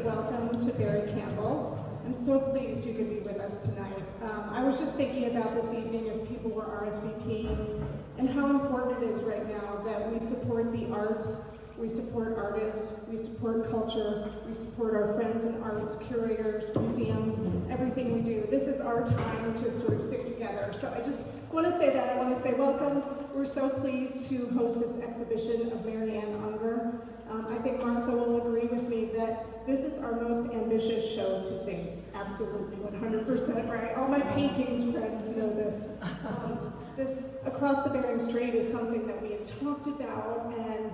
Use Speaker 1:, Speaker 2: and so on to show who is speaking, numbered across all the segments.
Speaker 1: welcome to Campbell. I'm so pleased you could be with us tonight. I was just thinking about this evening as people were RSVPing and how important it is right now that we support the arts, we support artists, we support culture, we support our friends in arts, curators, museums, everything we do. This is our time to sort of stick together. So I just want to say that. I want to say welcome. We're so pleased to host this exhibition of Unger. I think Martha will agree with me that this is our most ambitious show to date. Absolutely, 100% right. All my paintings friends know this. This Across the Bering Strait is something that we had talked about, and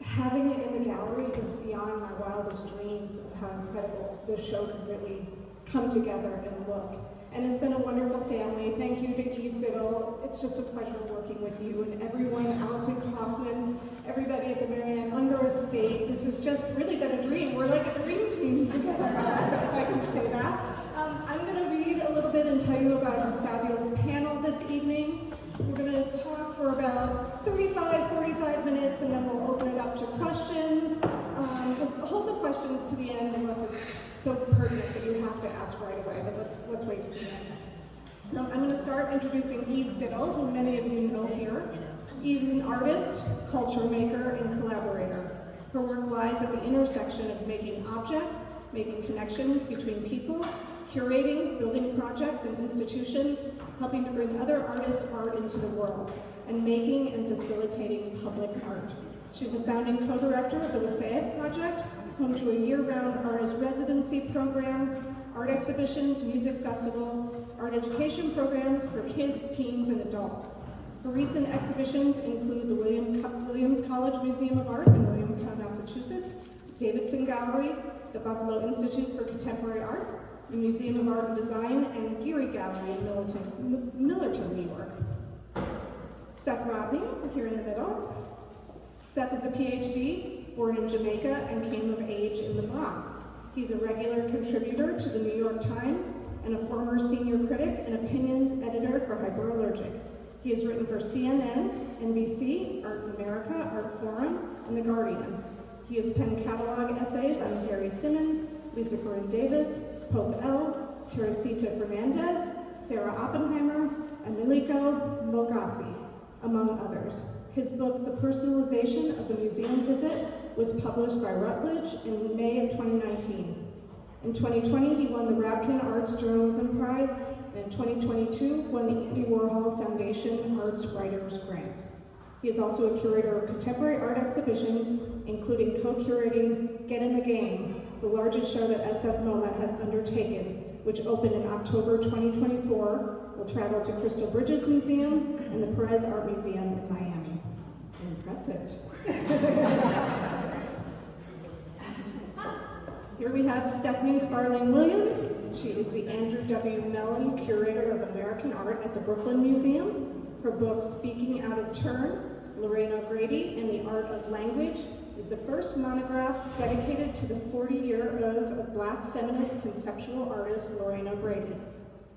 Speaker 1: having it in the gallery is beyond my wildest dreams of how incredible this show could really come together and look. And it's been a wonderful family. Thank you to Biddle. It's just a pleasure working with you and everyone, Allison Kaufman, everybody at the Unger estate. This has just really been a dream. We're like a dream team together, if I can say that. I'm going to read a little bit and tell you about our fabulous panel this evening. We're going to talk for about 45 minutes, and then we'll open it up to questions. We'll hold the questions to the end unless it's so pertinent that you have to ask right away, but let's wait to the end. Now, I'm going to start introducing Biddle, who many of you know here. Eve is an artist, culture maker, and collaborator. Her work lies at the intersection of making objects, making connections between people, curating, building projects and institutions, helping to bring other artists' art into the world, and making and facilitating public art. She's a founding co-director of the Wassaic project, home to a year-round artist residency program, art exhibitions, music festivals, art education programs for kids, teens, and adults. Her recent exhibitions include the Williams College Museum of Art in Williamstown, Massachusetts, Davidson Gallery, the Buffalo Institute for Contemporary Art, the Museum of Art and Design, and Geary Gallery in Millerton, New York. Seph Rodney, here in the middle. Seph is a PhD, born in Jamaica, and came of age in the Bronx. He's a regular contributor to the New York Times and a former senior critic and opinions editor for Hyperallergic. He has written for CNN, NBC, Art in America, Art Forum, and The Guardian. He has penned catalog essays on Gary Simmons, Lisa Corinne Davis, Pope L, Teresita Fernandez, Sarah Oppenheimer, and Miliko Mogassi, among others. His book, The Personalization of the Museum Visit, was published by Routledge in May of 2019. In 2020, he won the Rabkin Arts Journalism Prize, and in 2022, won the Andy Warhol Foundation Arts Writers Grant. He is also a curator of contemporary art exhibitions, including co-curating Get in the Game, the largest show that SF MoMA has undertaken, which opened in October 2024, will travel to Crystal Bridges Museum and the Perez Art Museum in Miami. Impressive. Here we have Stephanie Sparling Williams. She is the Andrew W. Mellon Curator of American Art at the Brooklyn Museum. Her book, Speaking Out of Turn, Lorraine O'Grady and the Art of Language, is the first monograph dedicated to the 40-year of Black feminist conceptual artist Lorraine O'Grady.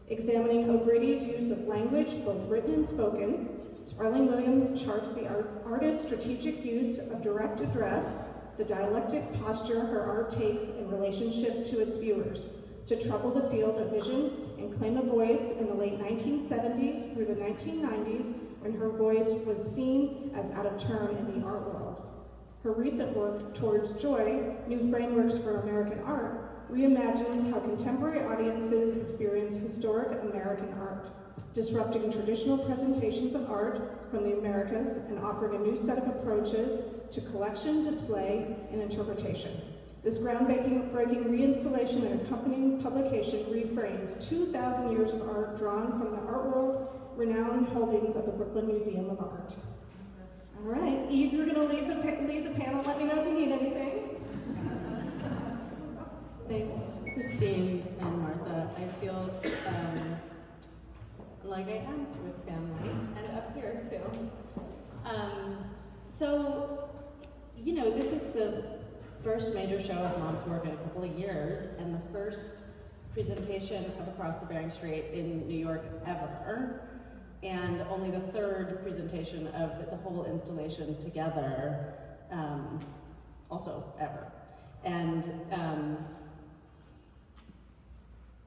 Speaker 1: Examining O'Grady's use of language, both written and spoken, Sparling Williams charts the artist's strategic use of direct address, the dialectic posture her art takes in relationship to its viewers, to trouble the field of vision and claim a voice in the late 1970s through the 1990s, when her voice was seen as out of turn in the art world. Her recent work, Towards Joy, New Frameworks for American Art, reimagines how contemporary audiences experience historic American art, disrupting traditional presentations of art from the Americas and offering a new set of approaches to collection, display, and interpretation. This groundbreaking reinstallation and accompanying publication reframes 2,000 years of art drawn from the art world renowned holdings of the Brooklyn Museum of Art. All right, Eve, you're going to lead the panel. Let me know if you need anything.
Speaker 2: Thanks, Christine and Martha. I feel like I am with family, and up here too. This is the first major show of Mom's work in a couple of years, and the first presentation of Across the Bering Strait in New York ever, and only the third presentation of the whole installation together, also ever. And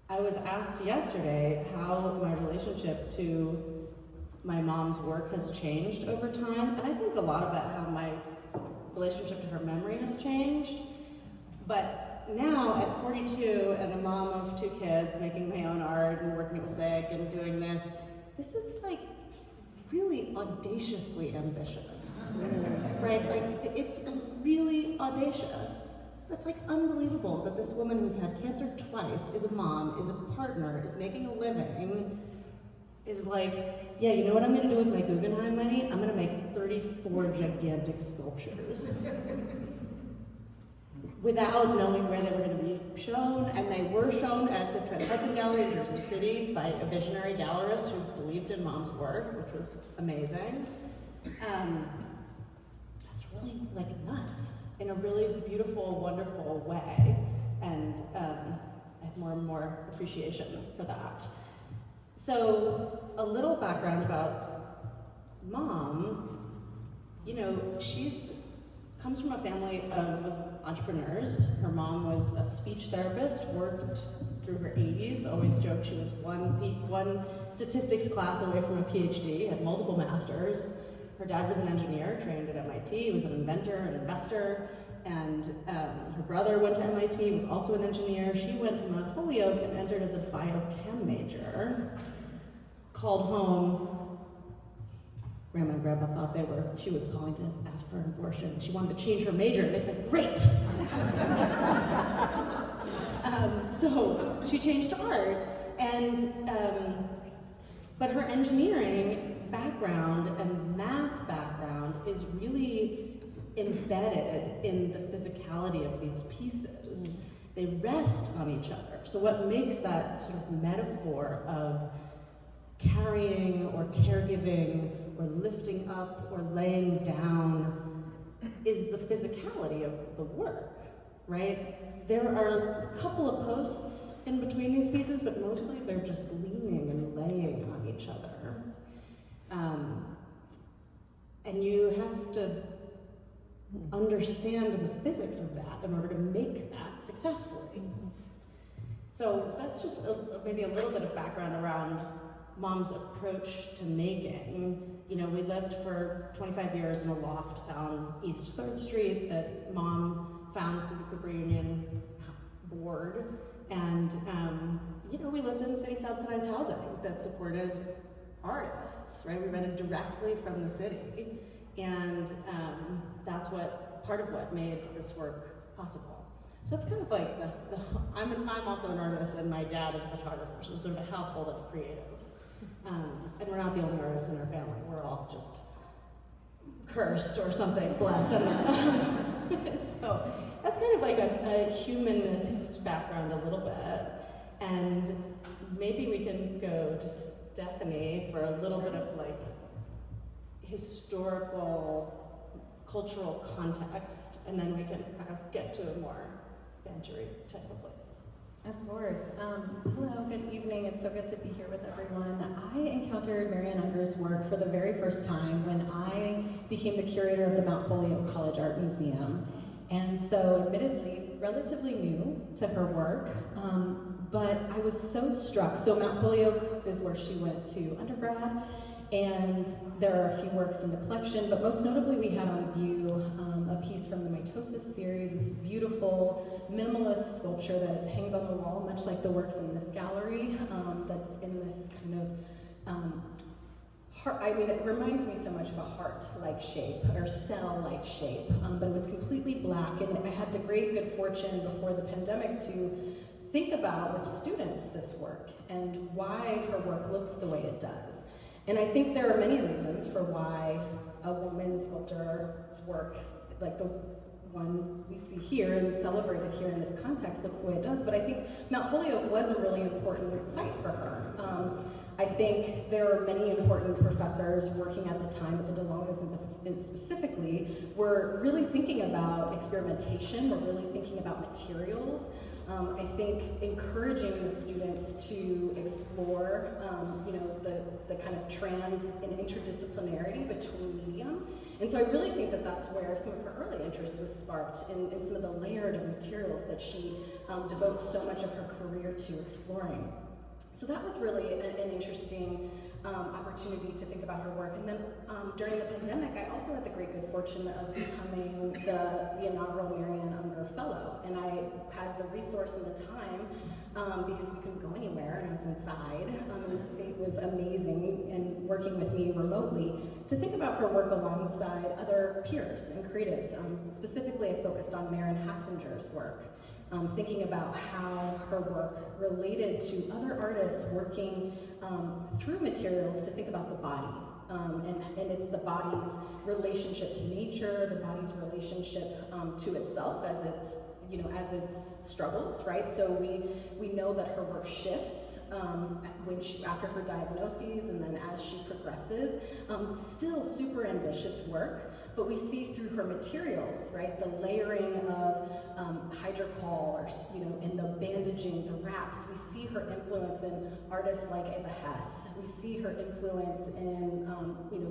Speaker 2: I was asked yesterday how my relationship to my mom's work has changed over time, and I think a lot about how my relationship to her memory has changed. But now, at 42, and a mom of 2 kids, making my own art and working at Wassaic and doing this is like really audaciously ambitious, right? Like, it's really audacious. It's like unbelievable that this woman who's had cancer twice, is a mom, is a partner, is making a living, is like, yeah, you know what I'm gonna do with my Guggenheim money? I'm gonna make 34 gigantic sculptures. Without knowing where they were gonna be shown, and they were shown at the Trent Hudson Gallery in Jersey City by a visionary gallerist who believed in mom's work, which was amazing. That's really like nuts in a really beautiful, wonderful way, and I have more and more appreciation for that. So, a little background about Mom. You know, comes from a family of entrepreneurs. Her mom was a speech therapist, worked through her 80s, always joked she was one statistics class away from a PhD, had multiple masters. Her dad was an engineer, trained at MIT, was an inventor, an investor, and her brother went to MIT, was also an engineer. She went to Mount Holyoke and entered as a biochem major, called home. Grandma and Grandpa thought she was calling to ask for an abortion. She wanted to change her major, and they said, great! So she changed to art, and but her engineering background and math background is really embedded in the physicality of these pieces. They rest on each other. So what makes that sort of metaphor of carrying or caregiving or lifting up or laying down is the physicality of the work, right? There are a couple of posts in between these pieces, but mostly they're just leaning and laying on each other. And you have to understand the physics of that in order to make that successfully. So that's just maybe a little bit of background around Mom's approach to making. You know, we lived for 25 years in a loft down East 3rd Street that Mom found through the Cooper Union board. And, you know, we lived in city subsidized housing that supported artists, right? We rented directly from the city. And that's part of what made this work possible. So it's kind of like I'm also an artist, and my dad is a photographer, so it's sort of a household of creatives. And we're not the only artists in our family. We're all just cursed or something, blessed. So that's kind of like a humanist background a little bit. And maybe we can go to Stephanie for a little bit of like historical, cultural context, and then we can kind of get to a more bantery type of place.
Speaker 3: Of course. Hello, good evening. It's so good to be here with everyone. I encountered Marian Unger's work for the very first time when I became the curator of the Mount Holyoke College Art Museum. And so, admittedly, relatively new to her work, but I was so struck. So Mount Holyoke is where she went to undergrad, and there are a few works in the collection, but most notably we had on view a piece from the Mitosis series, this beautiful minimalist sculpture that hangs on the wall, much like the works in this gallery, that's in this kind of heart. I mean, it reminds me so much of a heart-like shape, or cell-like shape, but it was completely black, and I had the great good fortune before the pandemic to think about with students this work, and why her work looks the way it does. And I think there are many reasons for why a woman sculptor's work, like the one we see here and celebrated here in this context, looks the way it does, but I think Mount Holyoke was a really important site for her. I think there are many important professors working at the time at the DeLongos specifically were really thinking about experimentation, were really thinking about materials. I think encouraging the students to explore, you know, the kind of trans and interdisciplinarity between medium. And so I really think that that's where some of her early interest was sparked in some of the layered of materials that she devotes so much of her career to exploring. So that was really an interesting opportunity to think about her work. And then during the pandemic, I also had the great good fortune of becoming the inaugural Marian Unger Fellow. And I had the resource and the time because we couldn't go anywhere and I was inside. And the state was amazing and working with me remotely to think about her work alongside other peers and creatives. Specifically, I focused on Maren Hassinger's work. Thinking about how her work related to other artists working through materials to think about the body and the body's relationship to nature, the body's relationship to itself as its struggles, right? So we know that her work shifts after her diagnoses and then as she progresses. Still super ambitious work. But we see through her materials, right, the layering of hydrocol, or in the bandaging, the wraps. We see her influence in artists like Eva Hess. We see her influence in,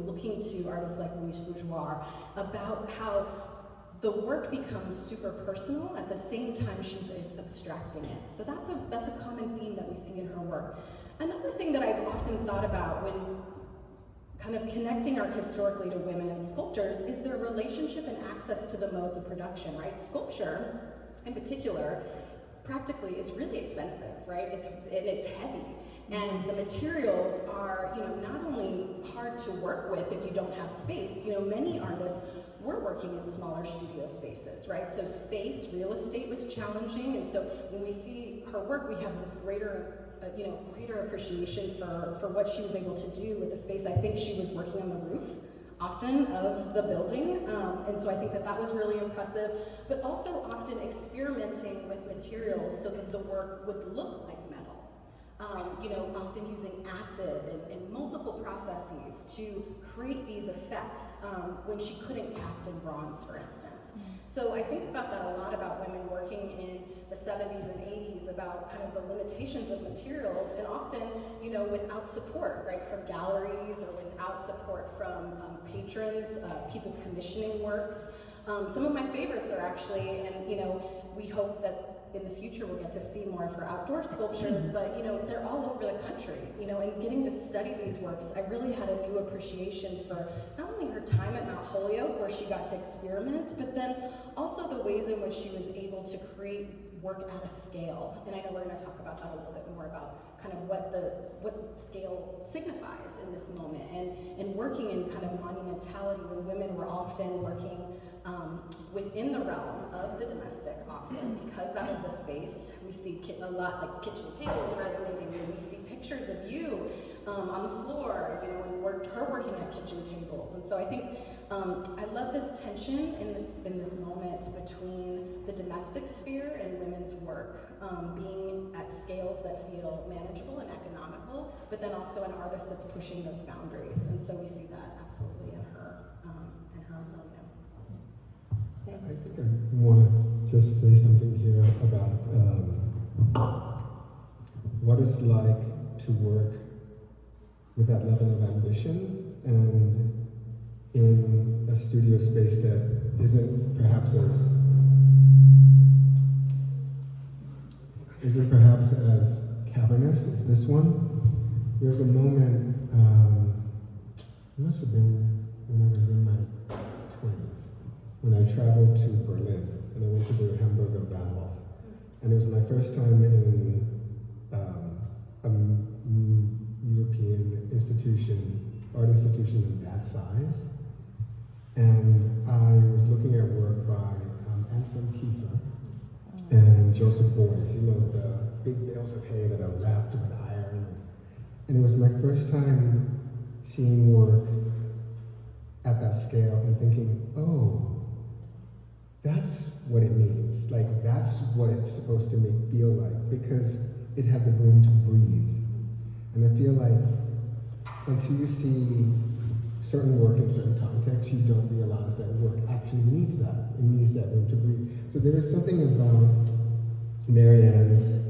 Speaker 3: looking to artists like Louise Bourgeois about how the work becomes super personal at the same time she's abstracting it. So that's a common theme that we see in her work. Another thing that I've often thought about when kind of connecting art historically to women and sculptors is their relationship and access to the modes of production, right? Sculpture, in particular, practically is really expensive, right? It's heavy. And the materials are, not only hard to work with if you don't have space. Many artists were working in smaller studio spaces, right? So space, real estate was challenging. And so when we see her work, we have this greater appreciation for what she was able to do with the space. I think she was working on the roof often of the building, and so I think that was really impressive, but also often experimenting with materials so that the work would look like metal. Often using acid and multiple processes to create these effects when she couldn't cast in bronze, for instance. So I think about that a lot about women working in the 70s and 80s, about kind of the limitations of materials, and often, without support, right, from galleries or without support from patrons, people commissioning works. Some of my favorites are actually, and we hope that in the future we'll get to see more of her outdoor sculptures, but they're all over the country, and getting to study these works, I really had a new appreciation for not only her time at Mount Holyoke, where she got to experiment, but then also the ways in which she was able to create work at a scale. And I know we're going to talk about that a little bit more, about kind of what scale signifies in this moment, and working in kind of monumentality when women were often working within the realm of the domestic often, because that was the space. We see a lot like kitchen tables resonating, and we see pictures of you on the floor, and her working at kitchen tables. And so I think I love this tension in this moment between the domestic sphere and women's work being at scales that feel manageable and economical, but then also an artist that's pushing those boundaries. And so we see that absolutely in her moment.
Speaker 4: I think I want to just say something here about what it's like to work with that level of ambition and in a studio space that isn't perhaps as cavernous as this one. There's a moment, it must have been when I was in my 20s, when I traveled to Berlin, and I went to the Hamburger Bahnhof. And it was my first time in a European art institution of that size. And I was looking at work by Anselm Kiefer and Joseph Beuys, the big bales of hay that are wrapped with iron. And it was my first time seeing work at that scale and thinking, oh, that's what it means. Like, that's what it's supposed to feel like, because it had the room to breathe. And I feel like until you see certain work in certain contexts, you don't realize that work actually needs that. It needs that room to breathe. So there is something about Marianne's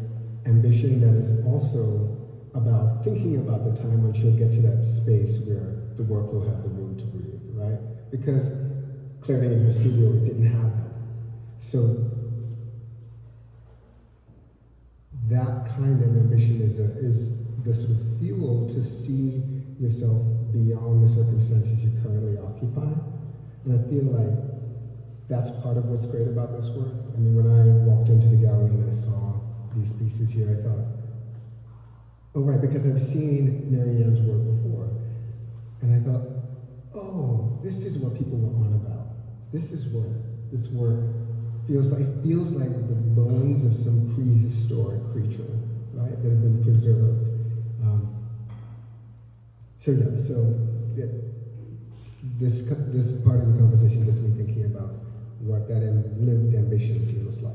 Speaker 4: ambition that is also about thinking about the time when she'll get to that space where the work will have the room to breathe, right? Because clearly in her studio it didn't have that. So that kind of ambition is the sort of fuel to see yourself beyond the circumstances you currently occupy. And I feel like that's part of what's great about this work. I mean, when I walked into the gallery and I saw these pieces here, I thought, oh right, because I've seen Marianne's work before. And I thought, oh, this is what people were on about. This is what this work feels like. It feels like the bones of some prehistoric creature, right, that have been preserved. This part of the conversation gets me thinking about what that lived ambition feels like.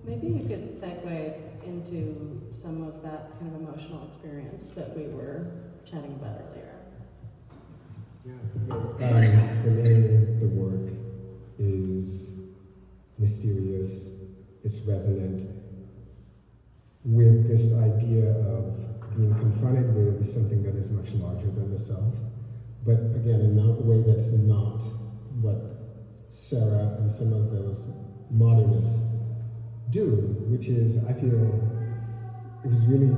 Speaker 2: Maybe you could segue into some of that kind of emotional experience that we were chatting about earlier.
Speaker 4: The name of the work is mysterious, it's resonant with this idea of being confronted with something that is much larger than the self, but again, in a way that's not what Sarah and some of those modernists do, which is, I feel, it was really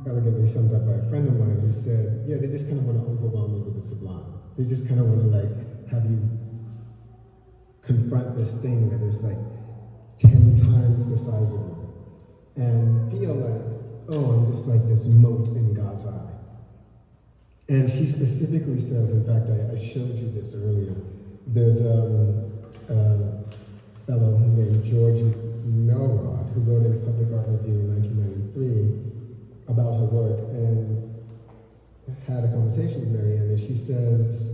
Speaker 4: elegantly summed up by a friend of mine who said, yeah, they just kind of want to overwhelm you with the sublime. They just kind of want to like have you confront this thing that is like 10 times the size of you and feel like, oh, I'm just like this mote in God's eye. And she specifically says, in fact, I showed you this earlier, there's a fellow named George Melrod who wrote in Public Art Review in 1993 about her work and had a conversation with Marianne, and she says,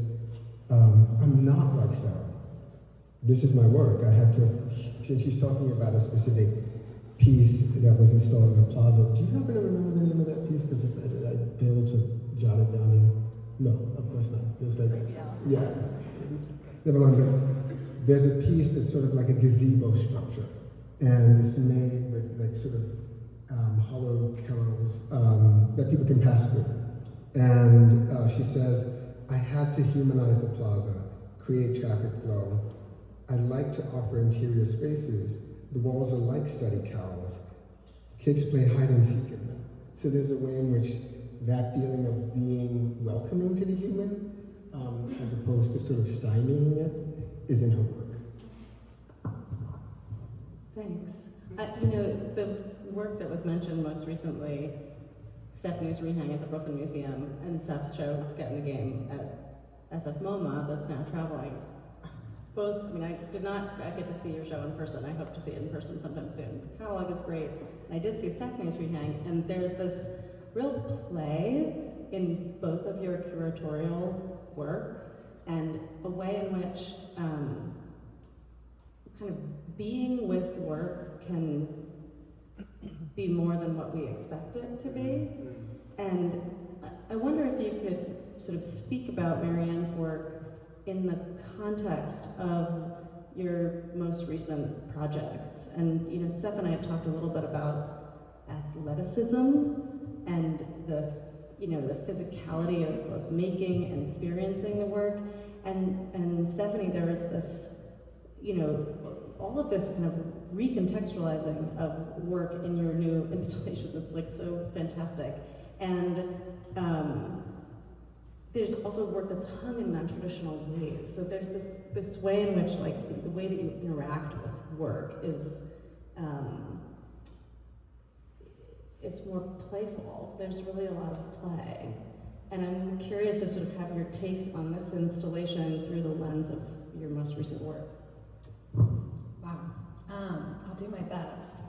Speaker 4: I'm not like Sarah. This is my work. I had to, since she's talking about a specific piece that was installed in the plaza. Do you happen to remember the name of that piece? Because I failed to jot it down here. No, of course not. There's like, yeah, never mind. But there's a piece that's sort of like a gazebo structure, and it's made with like sort of hollow carrels that people can pass through. And she says, I had to humanize the plaza, create traffic flow. I like to offer interior spaces. The walls are like study carrels. Kids play hide and seek in them. So there's a way in which that feeling of being welcoming to the human, as opposed to sort of stymieing it, is in her work.
Speaker 2: Thanks. You know, the work that was mentioned most recently, Stephanie's rehang at the Brooklyn Museum and Seph's show Get in the Game at SF MoMA that's now traveling. Both, I mean, I did not get to see your show in person. I hope to see it in person sometime soon. The catalog is great. And I did see Stephanie's rehang, and there's this real play in both of your curatorial work and a way in which kind of being with work can be more than what we expect it to be. And I wonder if you could sort of speak about Marianne's work in the context of your most recent projects. And you know, Seph and I have talked a little bit about athleticism and the physicality of both making and experiencing the work. And Stephanie, there is this, you know, all of this kind of recontextualizing of work in your new installation that's like so fantastic. And there's also work that's hung in non-traditional ways. So there's this way in which, like, the way that you interact with work is, it's more playful. There's really a lot of play. And I'm curious to sort of have your takes on this installation through the lens of your most recent work.
Speaker 3: Wow. I'll do my best.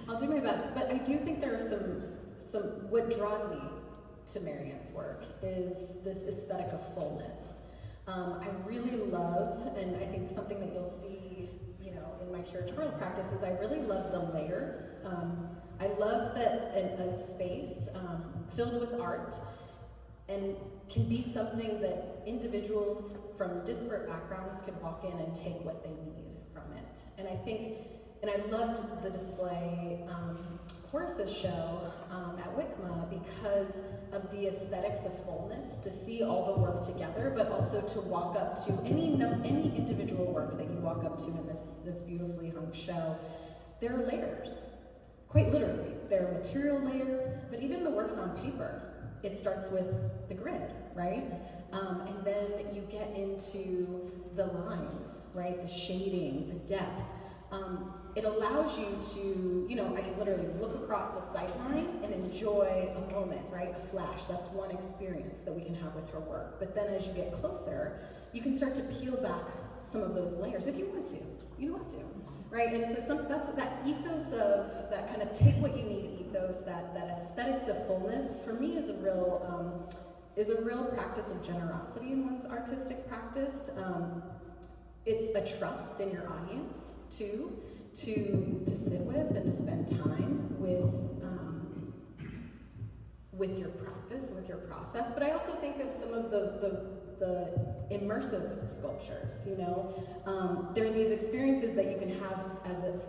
Speaker 3: I'll do my best. But I do think there are some what draws me to Marianne's work is this aesthetic of fullness. I really love, and I think something that you'll see, you know, in my curatorial practice is I really love the layers. I love that a space filled with art and can be something that individuals from disparate backgrounds could walk in and take what they need from it. And I think, and I loved the display, Horace's show at WICMA because of the aesthetics of fullness, to see all the work together, but also to walk up to any individual work that you walk up to in this beautifully hung show there are layers, quite literally. There are material layers, but even the works on paper, it starts with the grid, right? And then you get into the lines, right? The shading, the depth. It allows you to, I can literally look across the sight line and enjoy a moment, right? A flash. That's one experience that we can have with her work. But then as you get closer, you can start to peel back some of those layers if you want to. You want to, right? And so that's that ethos of that kind of take what you need ethos, that aesthetics of fullness, for me is a real practice of generosity in one's artistic practice. It's a trust in your audience too, to sit with and to spend time with your practice, with your process. But I also think of some of the immersive sculptures, there are these experiences that you can have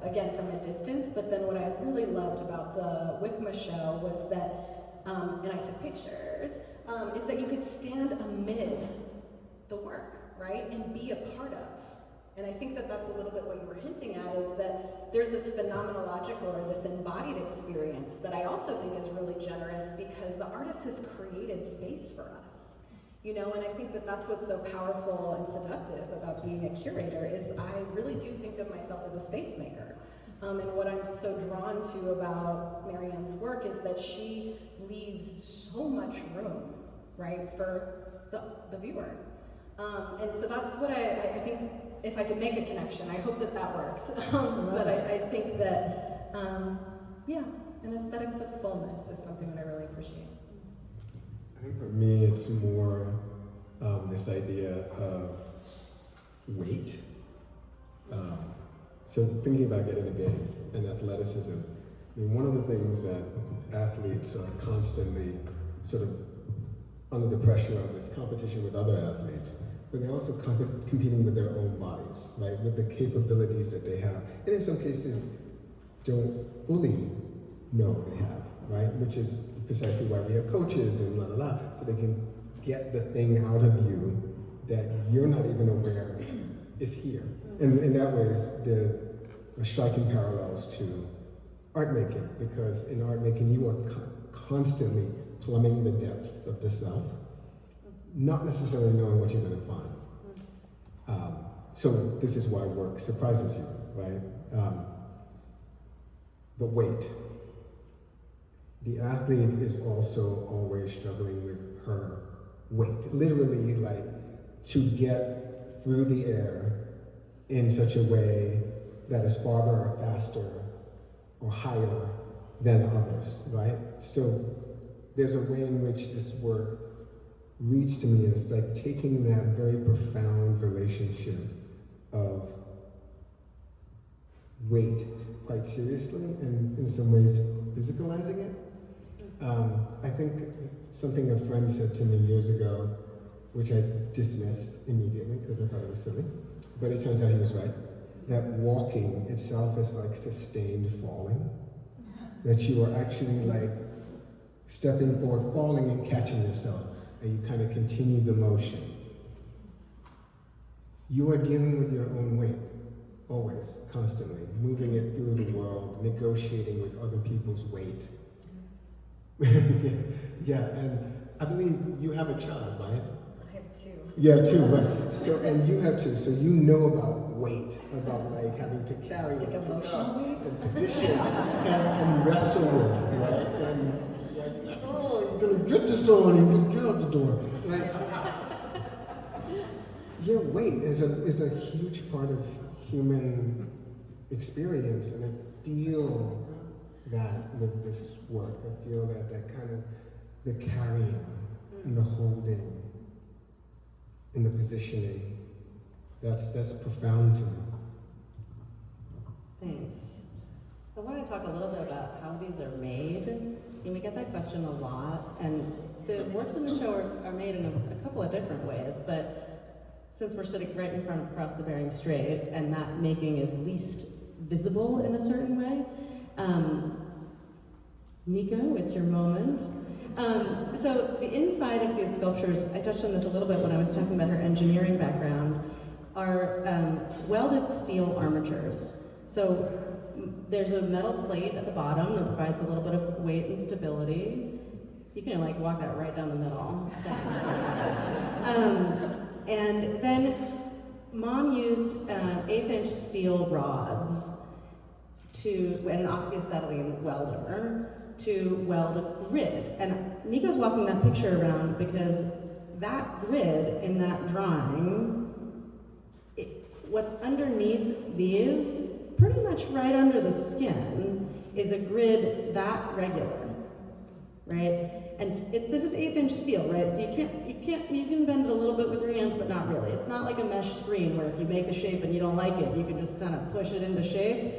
Speaker 3: again, from a distance, but then what I really loved about the WICMA show was that, and I took pictures, is that you could stand amid the work, right, and be a part of. And I think that that's a little bit what you were hinting at, is that there's this phenomenological or this embodied experience that I also think is really generous because the artist has created space for us. And I think that that's what's so powerful and seductive about being a curator, is I really do think of myself as a space maker. And what I'm so drawn to about Marianne's work is that she leaves so much room, right, for the viewer. And so that's what I think, if I could make a connection, I hope that works. But I think that, an aesthetics of fullness is something that I really appreciate.
Speaker 4: I think for me, it's more this idea of weight. So thinking about getting a game and athleticism, one of the things that athletes are constantly sort of under the pressure of is competition with other athletes, but they're also competing with their own bodies, right? With the capabilities that they have, and in some cases don't fully know they have, right? Which is precisely why we have coaches and so they can get the thing out of you that you're not even aware is here. And in that way, there are striking parallels to art making, because in art making you are constantly plumbing the depths of the self, not necessarily knowing what you're going to find. So this is why work surprises you, right? But wait. The athlete is also always struggling with her weight, literally, like, to get through the air in such a way that is farther or faster or higher than others, right? So there's a way in which this work reads to me as like taking that very profound relationship of weight quite seriously and in some ways physicalizing it. I think something a friend said to me years ago, which I dismissed immediately because I thought it was silly, but it turns out he was right, that walking itself is like sustained falling, that you are actually like stepping forward, falling and catching yourself, and you kind of continue the motion. You are dealing with your own weight, always, constantly, moving it through the world, negotiating with other people's weight. Yeah, and I believe you have a child, right?
Speaker 3: I have two.
Speaker 4: Yeah, two, right. So, and you have two, so you know about weight, about like having to carry
Speaker 3: Like
Speaker 4: it,
Speaker 3: emotional weight?
Speaker 4: and position, and wrestle with it, right? And like, oh, you're gonna get this on, you're gonna get out the door. Like, yeah, weight is a huge part of human experience, and I feel that with this work. I feel that kind of the carrying and the holding and the positioning, that's profound to me.
Speaker 2: Thanks. I want to talk a little bit about how these are made. And we get that question a lot, and the works in the show are made in a couple of different ways, but since we're sitting right in front across the Bering Strait, and that making is least visible in a certain way, Nico, it's your moment. So the inside of these sculptures, I touched on this a little bit when I was talking about her engineering background, are welded steel armatures. So there's a metal plate at the bottom that provides a little bit of weight and stability. You can like walk that right down the middle. And then Mom used 1/8-inch steel rods and an oxyacetylene welder to weld a grid. And Nico's walking that picture around because that grid in that drawing, what's underneath these, pretty much right under the skin, is a grid that regular, right? And this is 1/8-inch steel, right? So you can bend it a little bit with your hands, but not really. It's not like a mesh screen where if you make a shape and you don't like it, you can just kind of push it into shape.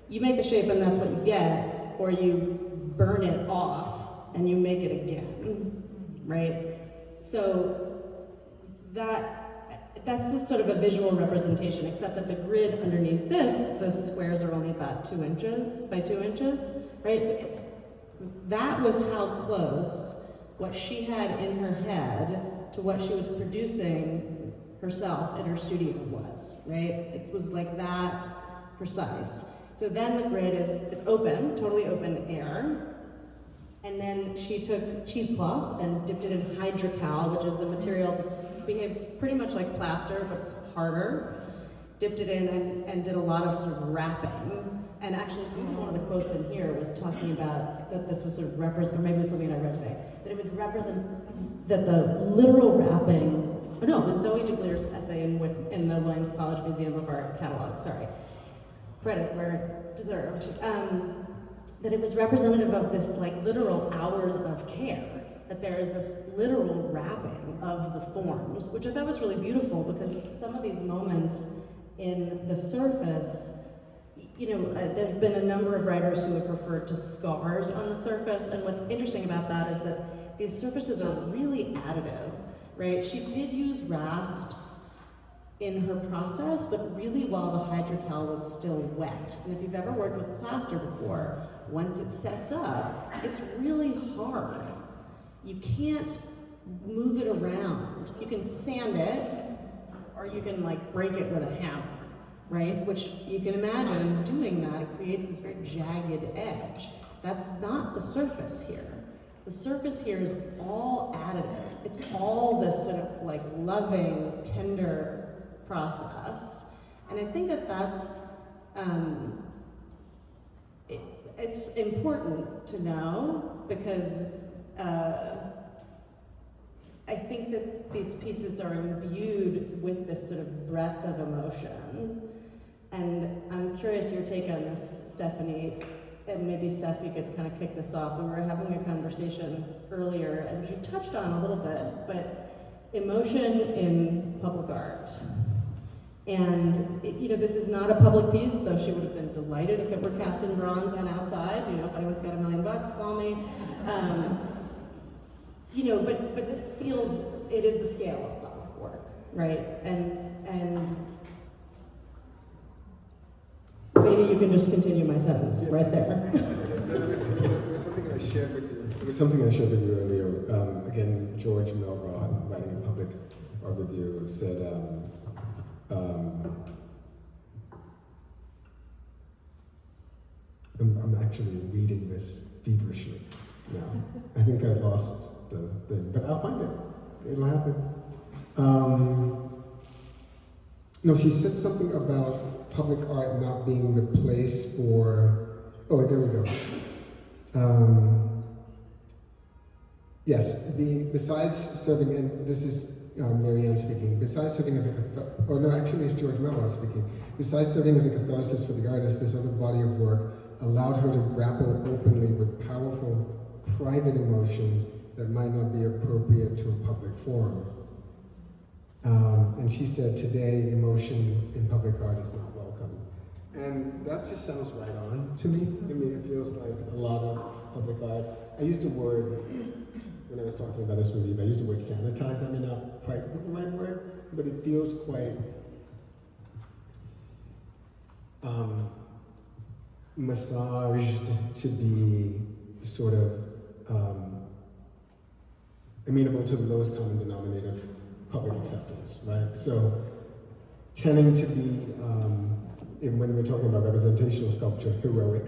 Speaker 2: You make the shape and that's what you get, or you burn it off and you make it again, right? So that's just sort of a visual representation, except that the grid underneath this, the squares are only about 2 inches by 2 inches, right? So that was how close what she had in her head to what she was producing herself in her studio was, right? It was like that precise. So then the grid it's open, totally open air. And then she took cheesecloth and dipped it in hydrocal, which is a material that behaves pretty much like plaster, but it's harder. Dipped it in and did a lot of sort of wrapping. And actually, one of the quotes in here was talking about that this was sort of or maybe it was something I read today, that it was that the literal wrapping, it was Zoe DeGleer's essay in the Williams College Museum of Art catalog, sorry. Credit where it deserved. That it was representative of this like literal hours of care, that there is this literal wrapping of the forms, which I thought was really beautiful because some of these moments in the surface, there have been a number of writers who have referred to scars on the surface, and what's interesting about that is that these surfaces are really additive, right? She did use rasps in her process, but really while the hydrocal was still wet. And if you've ever worked with plaster before, once it sets up, it's really hard. You can't move it around. You can sand it, or you can like break it with a hammer, right? Which you can imagine doing that, it creates this very jagged edge. That's not the surface here. The surface here is all additive. It's all this sort of like loving, tender process. And I think that's it's important to know because I think that these pieces are imbued with this sort of breadth of emotion. And I'm curious your take on this, Stephanie, and maybe Seph, you could kind of kick this off. We were having a conversation earlier, and you touched on a little bit, but emotion in public art. And this is not a public piece, though she would have been delighted if it were cast in bronze and outside. If anyone's got $1 million, call me. But this feels, it is the scale of public work, right? And maybe you can just continue my sentence right there.
Speaker 4: It was something I shared with you. It was something I shared with you earlier. Again, George Melrod, writing a public art review, said, I'm actually reading this feverishly now. I think I lost the thing, but I'll find it. It'll happen. No, she said something about public art not being the place for. Oh, wait, there we go. Yes, besides serving, and this is Marianne speaking, besides serving as it's George Mellon speaking. Besides serving as a catharsis for the artist, this other body of work allowed her to grapple openly with powerful private emotions that might not be appropriate to a public forum. And she said, today, emotion in public art is not welcome. And that just sounds right on to me. I mean, it feels like a lot of public art. I used the word, when I was talking about this with you, I used the word sanitized. I mean, not quite the right word, but it feels quite massaged to be sort of amenable to the lowest common denominator of public acceptance, right? So tending to be when we're talking about representational sculpture, heroic,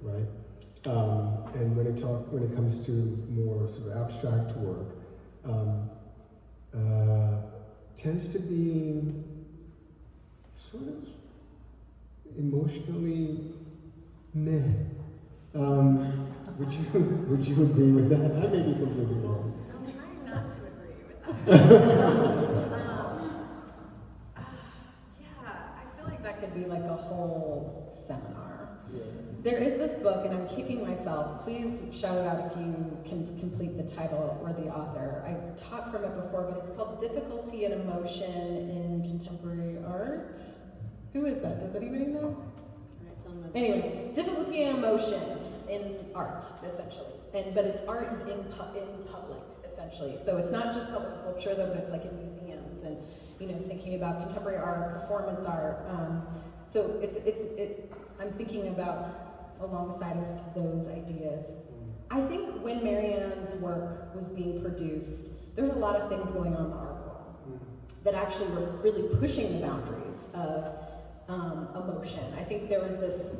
Speaker 4: right? And when it comes to more sort of abstract work, tends to be sort of emotionally meh. Would you agree with that? I may be completely wrong.
Speaker 3: I'm trying not to agree with that. Yeah, I feel like that could be like a whole seminar.
Speaker 4: Yeah.
Speaker 3: There is this book, and I'm kicking myself. Please shout it out if you can complete the title or the author. I taught from it before, but it's called Difficulty and Emotion in Contemporary Art. Who is that? Does anybody know? Anyway, difficulty and emotion in art, essentially. But it's art in public, essentially. So it's not just public sculpture, though, but it's like in museums and, thinking about contemporary art, performance art. So I'm thinking about alongside of those ideas. I think when Marianne's work was being produced, there was a lot of things going on in the art world that actually were really pushing the boundaries of emotion. I think there was this,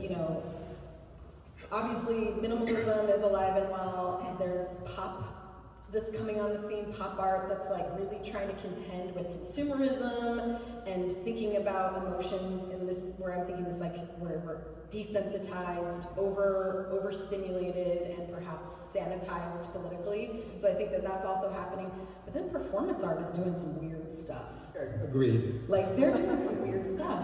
Speaker 3: obviously minimalism is alive and well, and there's pop that's coming on the scene, pop art that's like really trying to contend with consumerism and thinking about emotions in this, where I'm thinking this like where we're desensitized, overstimulated, and perhaps sanitized politically. So I think that that's also happening. But then performance art is doing some weird stuff.
Speaker 4: Agreed.
Speaker 3: Like, they're doing some weird stuff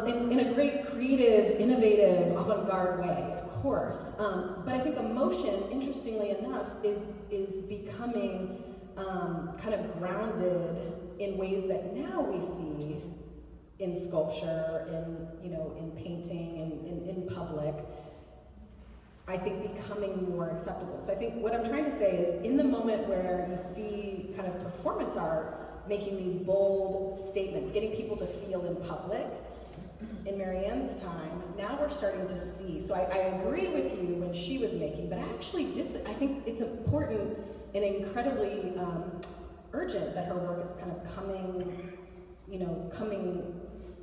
Speaker 3: in a great creative, innovative, avant-garde way, of course. But I think emotion, interestingly enough, is becoming kind of grounded in ways that now we see in sculpture, in painting, in public. I think becoming more acceptable. So I think what I'm trying to say is, in the moment where you see kind of performance art making these bold statements, getting people to feel in public, in Marianne's time, now we're starting to see. So I agree with you when she was making, but I actually I think it's important and incredibly urgent that her work is kind of coming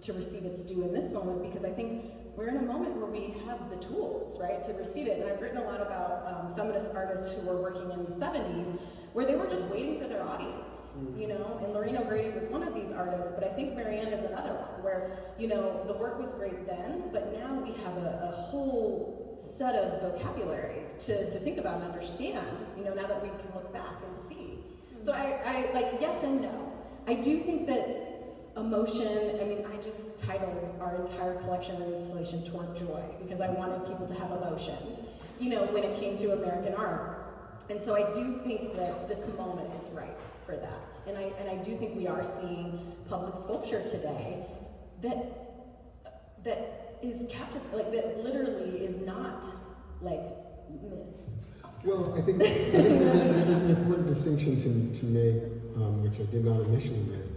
Speaker 3: to receive its due in this moment, because I think we're in a moment where we have the tools, right, to receive it. And I've written a lot about feminist artists who were working in the 70s, where they were just waiting for their audience, and Lorraine O'Grady was one of these artists, but I think Marianne is another one, where, the work was great then, but now we have a whole set of vocabulary to think about and understand, now that we can look back and see. So I like, yes and no. I do think that emotion, I just titled our entire collection of installation Toward Joy, because I wanted people to have emotions, when it came to American art. And so I do think that this moment is right for that. And I do think we are seeing public sculpture today that is captive, like that literally is not like myth.
Speaker 4: Well, I think there's an important distinction to make, which I did not initially make,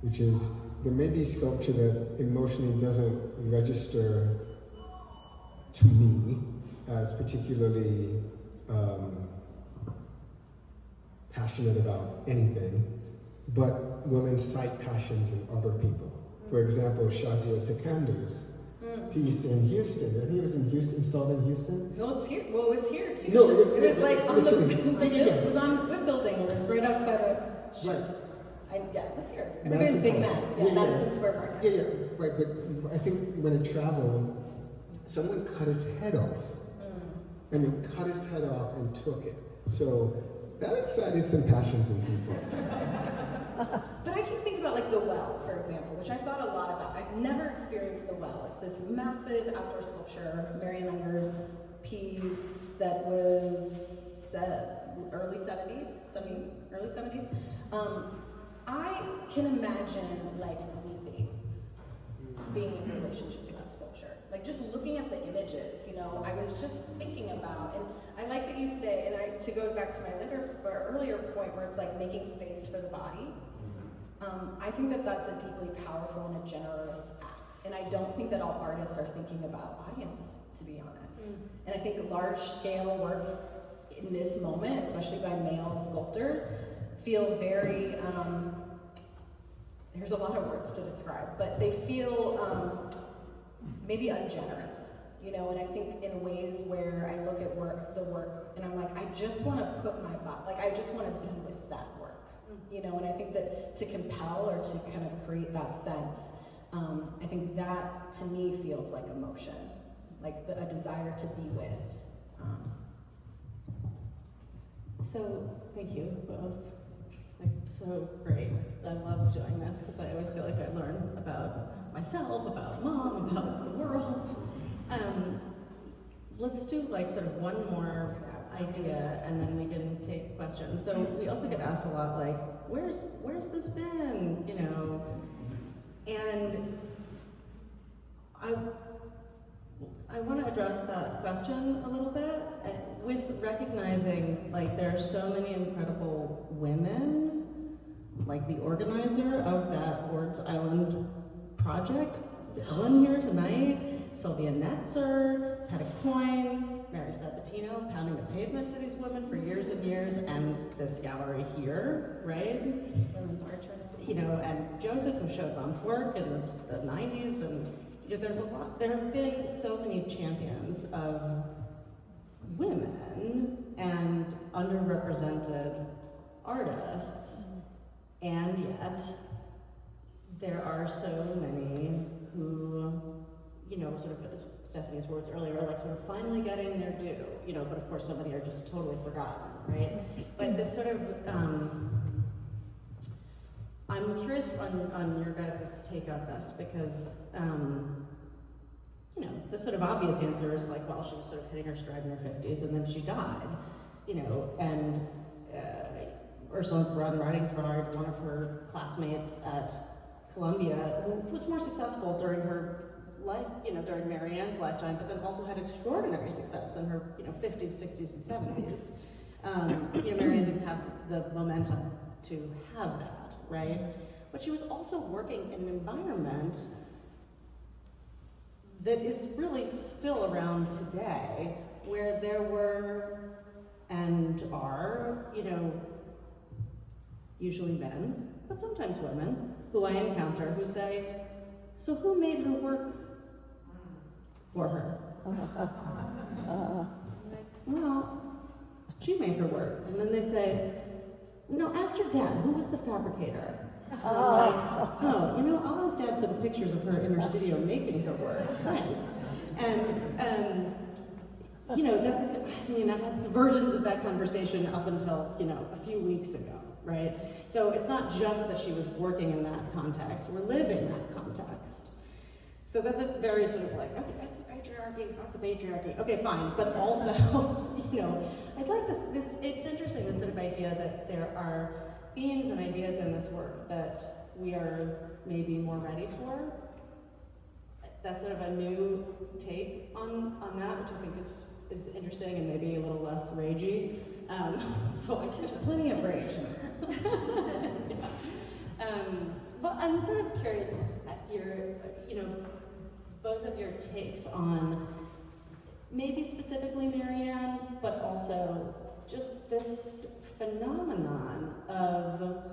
Speaker 4: which is there may be sculpture that emotionally doesn't register to me as particularly passionate about anything, but will incite passions in other people. For example, Shazia Sikandar's piece in Houston, and he was in Houston, installed in Houston.
Speaker 3: No, it's here. Well, it was here too.
Speaker 4: No,
Speaker 3: it was like on the
Speaker 4: yeah.
Speaker 3: it was on Wood Building. It was right outside of.
Speaker 4: Right.
Speaker 3: It was here. Everybody's Big Mac. Yeah, Madison Square Park.
Speaker 4: Yeah, right. But I think when it traveled, someone cut his head off. Cut his head off and took it. So that excited some passions in some folks.
Speaker 3: But I can think about like The Well, for example, which I thought a lot about. I've never experienced The Well. It's this massive outdoor sculpture, Marianne Unger's piece that was early 70s. I can imagine like weeping, being in relationship to that sculpture. Like just looking at the images, I was just thinking about, and I like that you say, and to go back to my earlier point where it's like making space for the body. I think that that's a deeply powerful and a generous act. And I don't think that all artists are thinking about audience, to be honest. And I think large scale work in this moment, especially by male sculptors, feel very, there's a lot of words to describe, but they feel maybe ungenerous, you know, and I think in ways where I look at the work, and I'm like, I just want to put my body, like I just want to be with that work, you know, and I think that to compel or to kind of create that sense, I think that to me feels like emotion, like a desire to be with.
Speaker 2: So, thank you both. It's like so great. I love doing this because I always feel like I learn about myself, about mom, about the world. Let's do like sort of one more idea and then we can take questions. So we also get asked a lot like, where's this been, you know? And I want to address that question a little bit with recognizing like there are so many incredible women, like the organizer of that Words Island project, Mellon here tonight, Sylvia Netzer, Petta Coyne, Mary Sabatino, pounding the pavement for these women for years and years, and this gallery here, right?
Speaker 3: Women's archer.
Speaker 2: You know, and Joseph, who showed mom's work in the 90s, and you know, there's a lot, there have been so many champions of women and underrepresented artists, and yet there are so many who, you know, sort of Stephanie's words earlier, like sort of finally getting their due, you know, but of course so many are just totally forgotten, right? But this sort of, I'm curious on your guys' take on this because, you know, the sort of obvious answer is like, well, she was sort of hitting her stride in her 50s and then she died, you know, and Ursula Radingsgaard, one of her classmates at Columbia, who was more successful during her life, you know, during Marianne's lifetime, but then also had extraordinary success in her, you know, 50s, 60s, and 70s. You know, Marianne didn't have the momentum to have that, right? But she was also working in an environment that is really still around today, where there were and are, you know, usually men, but sometimes women, who I encounter who say, so who made her work for her? Like, well, she made her work. And then they say, no, ask your dad, who was the fabricator? And I'm like, oh, you know, I'll ask Dad for the pictures of her in her studio making her work. Thanks. And you know, I mean, I've had versions of that conversation up until, you know, a few weeks ago, right? So it's not just that she was working in that context, we're living that context. So that's a very sort of like, okay, that's the patriarchy, fuck the patriarchy. Okay, fine, but also, you know, I'd like this, it's interesting, this sort of idea that there are themes and ideas in this work that we are maybe more ready for. That's sort of a new take on that, which I think is interesting and maybe a little less ragey. So like, there's plenty of rage. Yeah. But I'm sort of curious at your, you know, both of your takes on maybe specifically Marianne, but also just this phenomenon of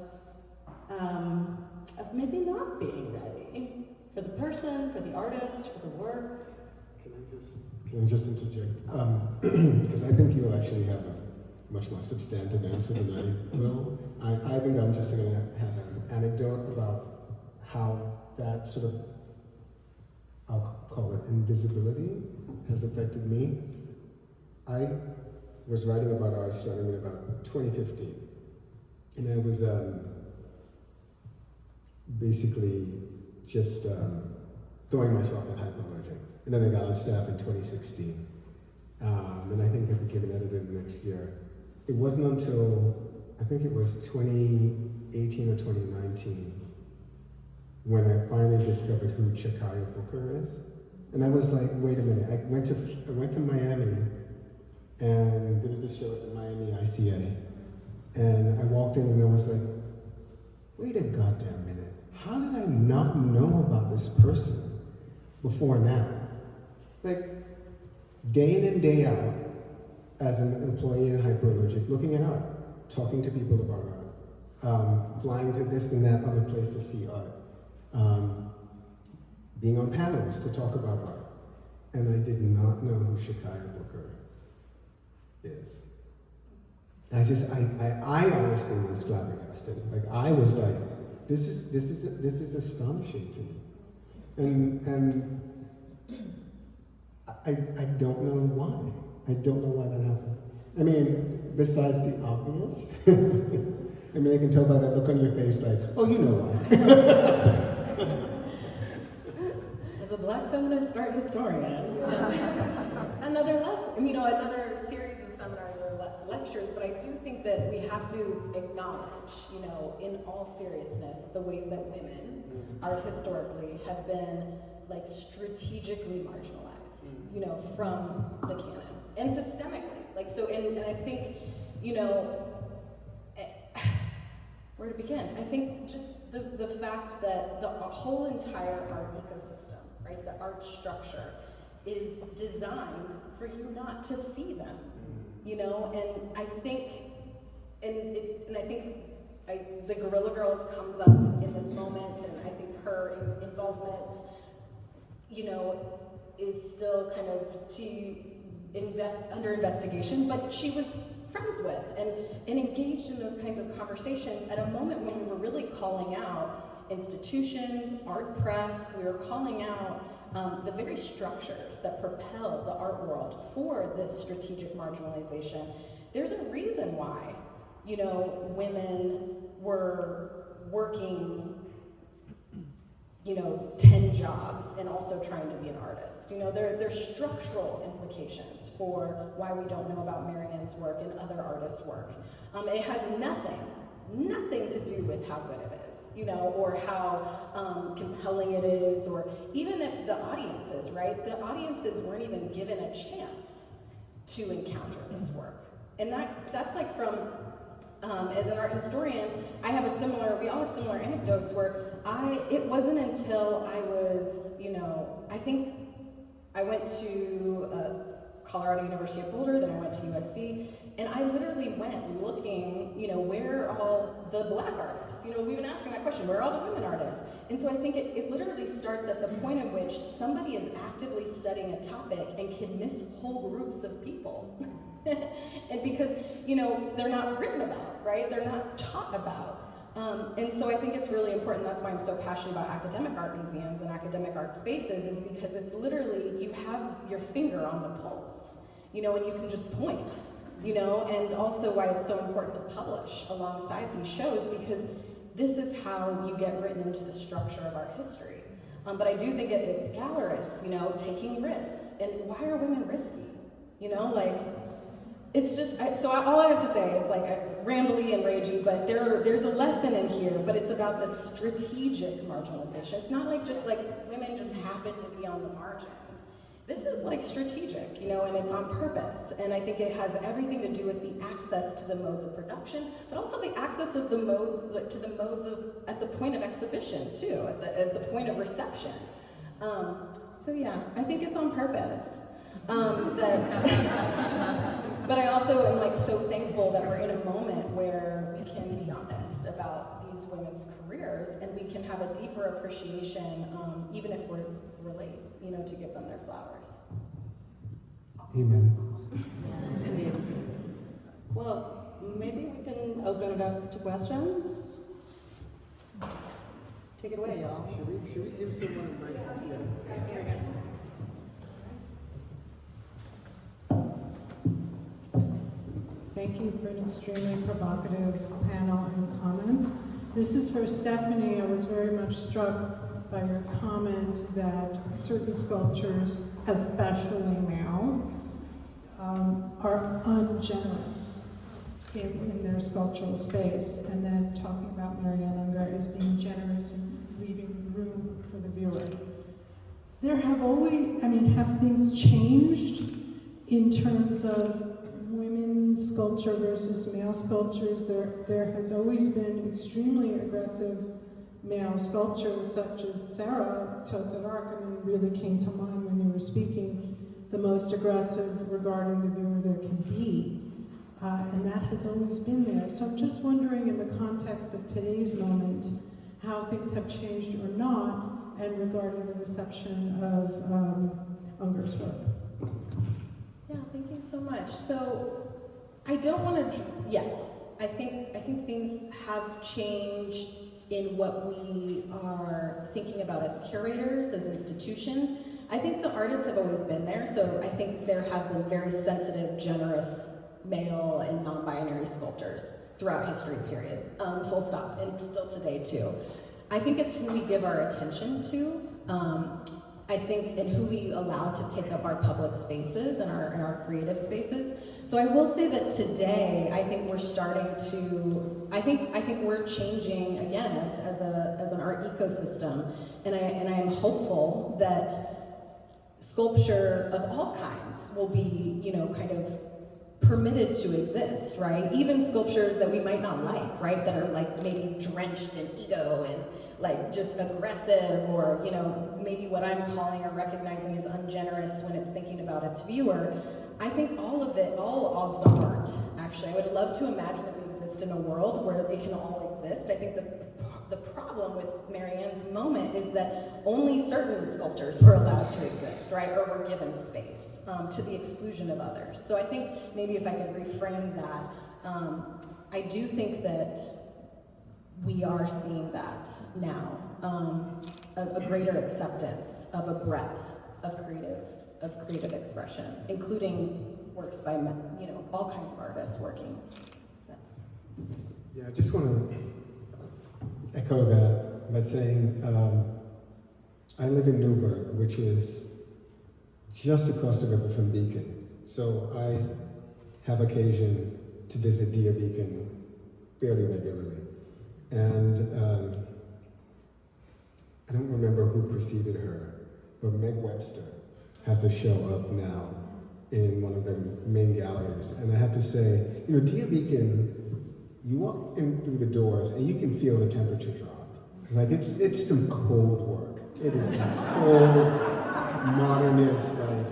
Speaker 2: maybe not being ready for the person, for the artist, for the work.
Speaker 4: Can I just interject? Because I think you'll actually have a much more substantive answer than I will. I think I'm just going to have an anecdote about how that sort of, I'll call it invisibility, has affected me. I was writing about art starting in about 2015. And I was basically just throwing myself at hypermerging. And then I got on staff in 2016. And I think I became an editor the next year. It wasn't until, I think it was 2018 or 2019, when I finally discovered who Chakaya Booker is. And I was like, wait a minute, I went to Miami, and there was this show at the Miami ICA. And I walked in and I was like, wait a goddamn minute, how did I not know about this person before now? Like, day in and day out, as an employee in Hyperallergic, looking at art, talking to people about art, flying to this and that other place to see art, being on panels to talk about art. and I did not know who Shekiah Booker is. I honestly was flabbergasted. Like, I was like, this is astonishing to me. And I don't know why. I don't know why that happened. I mean, besides the obvious. I mean, I can tell by that look on your face, like, oh, you know why.
Speaker 3: As a Black feminist art historian, another series of seminars or lectures, but I do think that we have to acknowledge, in all seriousness, the ways that women, art historically, have been like strategically marginalized, from the canon and systemically. Like, so, and I think, where to begin? I think just the fact that the whole entire art ecosystem, right, the art structure, is designed for you not to see them, and I think, the Guerrilla Girls comes up in this moment, and I think her involvement, is still kind of under investigation, but she was friends with and engaged in those kinds of conversations at a moment when we were really calling out institutions, art press, we were calling out the very structures that propel the art world for this strategic marginalization. There's a reason why, women were working 10 jobs and also trying to be an artist. There's structural implications for why we don't know about Marianne's work and other artists' work. It has nothing to do with how good it is, or how compelling it is, or even if the audiences, right? The audiences weren't even given a chance to encounter this work. And that's like from, as an art historian, we all have similar anecdotes where it wasn't until I was, I think I went to Colorado University of Boulder, then I went to USC, and I literally went looking, where are all the Black artists? We've been asking that question, where are all the women artists? And so I think it literally starts at the point at which somebody is actively studying a topic and can miss whole groups of people. And because, they're not written about, right? They're not taught about. And so I think it's really important, that's why I'm so passionate about academic art museums and academic art spaces, is because it's literally, you have your finger on the pulse, and you can just point, and also why it's so important to publish alongside these shows, because this is how you get written into the structure of art history. But I do think it's gallerists, taking risks. And why are women risky? It's just, all I have to say is rambly and ragey, but there's a lesson in here, but it's about the strategic marginalization. It's not just women just happen to be on the margins. This is strategic, and it's on purpose. And I think it has everything to do with the access to the modes of production, but also the access of the modes at the point of exhibition too, at the point of reception. So yeah, I think it's on purpose. But I also am so thankful that we're in a moment where we can be honest about these women's careers, and we can have a deeper appreciation, even if we're late, to give them their flowers.
Speaker 4: Amen.
Speaker 2: Indeed. Well, maybe we can open it up to questions. Take it away, y'all.
Speaker 4: Should we give someone a mic? Yeah.
Speaker 2: Here we go.
Speaker 5: Thank you for an extremely provocative panel and comments. This is for Stephanie. I was very much struck by your comment that certain sculptures, especially males, are ungenerous in their sculptural space, and then talking about Marianne Unger as being generous and leaving room for the viewer. There have always, have things changed in terms of women's sculpture versus male sculptures? There has always been extremely aggressive male sculptures, such as Sarah Tilted Arc, really came to mind when you were speaking, the most aggressive regarding the viewer there can be. And that has always been there. So I'm just wondering, in the context of today's moment, how things have changed or not, and regarding the reception of Unger's work.
Speaker 3: so much. So I don't want to, yes, I think things have changed in what we are thinking about as curators, as institutions. I think the artists have always been there, so I think there have been very sensitive, generous male and non-binary sculptors throughout history, period. Full stop, and still today too. I think it's who we give our attention to. I think, and who we allow to take up our public spaces and our creative spaces. So I will say that today, I think we're starting to, I think we're changing again as an art ecosystem, and I am hopeful that sculpture of all kinds will be, kind of permitted to exist, right? Even sculptures that we might not like, right? That are like maybe drenched in ego and like just aggressive, or maybe what I'm calling or recognizing as ungenerous when it's thinking about its viewer. I think all of the art, actually, I would love to imagine that we exist in a world where it can all exist. I think the problem with Marianne's moment is that only certain sculptures were allowed to exist, right? Or were given space to the exclusion of others. So I think maybe if I could reframe that, I do think that we are seeing that now, a greater acceptance of a breadth of creative expression, including works by all kinds of artists working.
Speaker 4: Yeah, I just want to echo that by saying I live in Newburgh, which is just across the river from Beacon. So I have occasion to visit Dear Beacon fairly regularly. And I don't remember who preceded her, but Meg Webster has a show up now in one of the main galleries. And I have to say, Dear Beacon, you walk in through the doors and you can feel the temperature drop. Like it's some cold work. It is cold, modernist, like